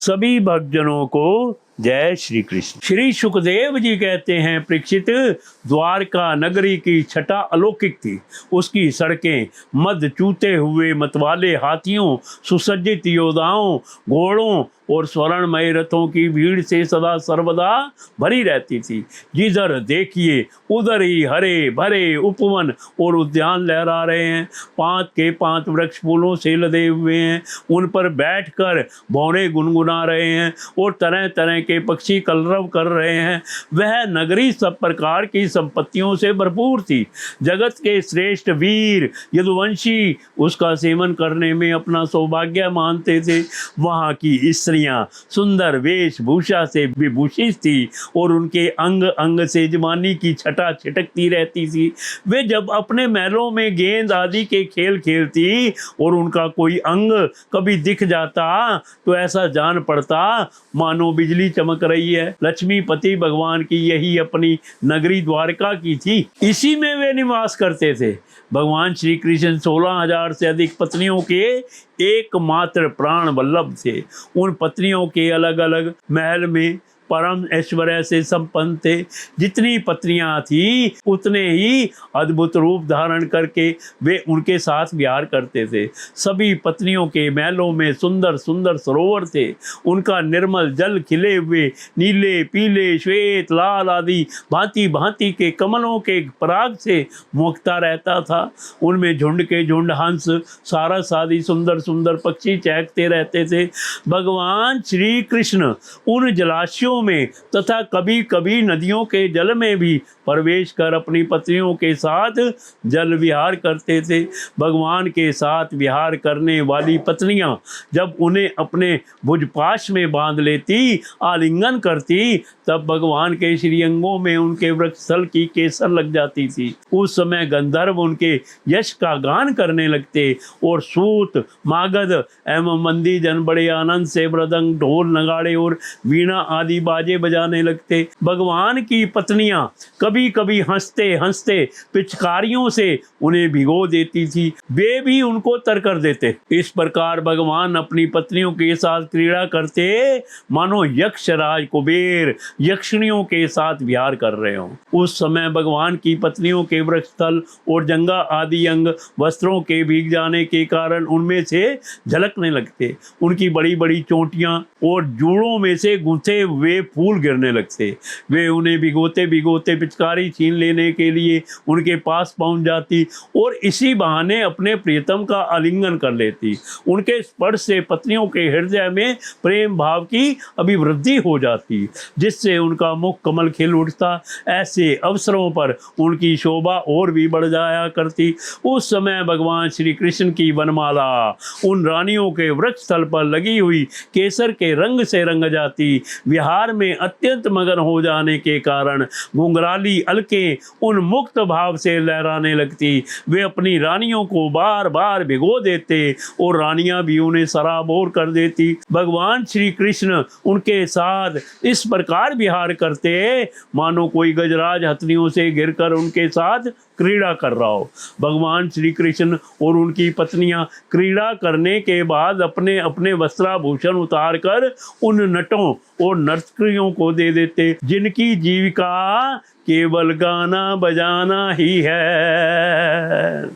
सभी भक्तजनों को जय श्री कृष्ण। श्री सुखदेव जी कहते हैं, परीक्षित, द्वारका नगरी की छटा अलौकिक थी। उसकी सड़कें मद चूते हुए मतवाले हाथियों, सुसज्जित योद्धाओं, घोड़ों और स्वर्णमय रथों की भीड़ से सदा सर्वदा भरी रहती थी। जिधर देखिए उधर ही हरे भरे उपवन और उद्यान लहरा रहे हैं। 5 के 5 वृक्ष फूलों से लदे हुए हैं। उन पर बैठकर भौरे गुनगुना रहे हैं और तरह तरह के पक्षी कलरव कर रहे हैं। वह नगरी सब प्रकार की संपत्तियों से भरपूर थी। जगत के श्रेष्ठ वीर यदुवंशी उसका सेवन करने में अपना सौभाग्य मानते थे। वहाँ की स्त्रियां सुंदर वेशभूषा से विभूषित थी और उनके अंग अंग से जवानी की छटा छिटकती रहती थी। वे जब अपने महलों में गेंद आदि के खेल खेलती और उनका कोई अंग कभी दिख जाता तो ऐसा जान पड़ता मानो बिजली चमक रही है। लक्ष्मीपति भगवान की यही अपनी नगरी द्वारका की थी। इसी में वे निवास करते थे। भगवान श्री कृष्ण 16,000 से अधिक पत्नियों के एकमात्र प्राण वल्लभ थे। उन पत्नियों के अलग अलग महल में परम ऐश्वर्य से संपन्न थे। जितनी पत्नियां थी उतने ही अद्भुत रूप धारण करके वे उनके साथ विहार करते थे। सभी पत्नियों के महलों में सुंदर सुंदर सरोवर थे। उनका निर्मल जल खिले हुए नीले, पीले, श्वेत, लाल आदि भांति भांति के कमलों के पराग से मुखता रहता था। उनमें झुंड के झुंड हंस, सारस आदि सुंदर सुंदर पक्षी चहकते रहते थे। भगवान श्री कृष्ण उन जलाशयों में तथा कभी कभी नदियों के जल में भी प्रवेश कर अपनी पत्नियों के साथ जल विहार करते थे। भगवान के साथ विहार करने वाली पत्नियां जब उन्हें अपने भुजपाश में बांध लेती, आलिंगन करती, तब भगवान के श्रीअंगों में उनके वक्षस्थल की केसर लग जाती थी। उस समय गंधर्व उनके यश का गान करने लगते और सूत, मागध एवं मंदी जन बड़े आनंद से मृदंग, ढोल, नगाड़े और वीणा आदि बाजे बजाने लगते। भगवान की पत्नियां कभी कभी हंसते हंसते पिचकारियों से उन्हें भिगो देती थी। वे भी उनको तर कर देते। इस प्रकार भगवान अपनी पत्नियों के साथ क्रीड़ा करते मानो यक्ष राज कुबेर यक्षिणियों के साथ विहार कर रहे हों। उस समय भगवान की पत्नियों के वक्षस्थल और जंगा आदि अंग वस्त्रों के भीग जाने के कारण उनमें से झलकने लगते। उनकी बड़ी बड़ी चोटियां और जूड़ों में से गुंथे हुए फूल गिरने लगते। वे उन्हें भिगोते भिगोते पिचकारी छीन लेने के लिए उनके पास पहुंच जाती और इसी बहाने अपने प्रियतम का आलिंगन कर लेती। उनके स्पर्श से पत्नियों के हृदय में प्रेम भाव की अभिवृद्धि हो जाती, जिससे उनका मुख कमल खिल उठता। ऐसे अवसरों पर उनकी शोभा और भी बढ़ जाया करती। उस समय भगवान श्री कृष्ण की वनमाला उन रानियों के वृक्षस्थल पर लगी हुई केसर के रंग से रंग जाती। विहार में अत्यंत मगन हो जाने के कारण घुंघराली अलकें उन मुक्त भाव से लहराने लगती। वे अपनी रानियों को बार बार भिगो देते और रानियां भी उन्हें सराबोर कर देती। भगवान श्री कृष्ण उनके साथ इस प्रकार विहार करते मानो कोई गजराज हथनियों से घिरकर उनके साथ क्रीड़ा कर रहा हो। भगवान श्री कृष्ण और उनकी पत्नियां क्रीड़ा करने के बाद अपने अपने वस्त्राभूषण उतार कर उन नटों और नर्तकियों को दे देते, जिनकी जीविका केवल गाना बजाना ही है।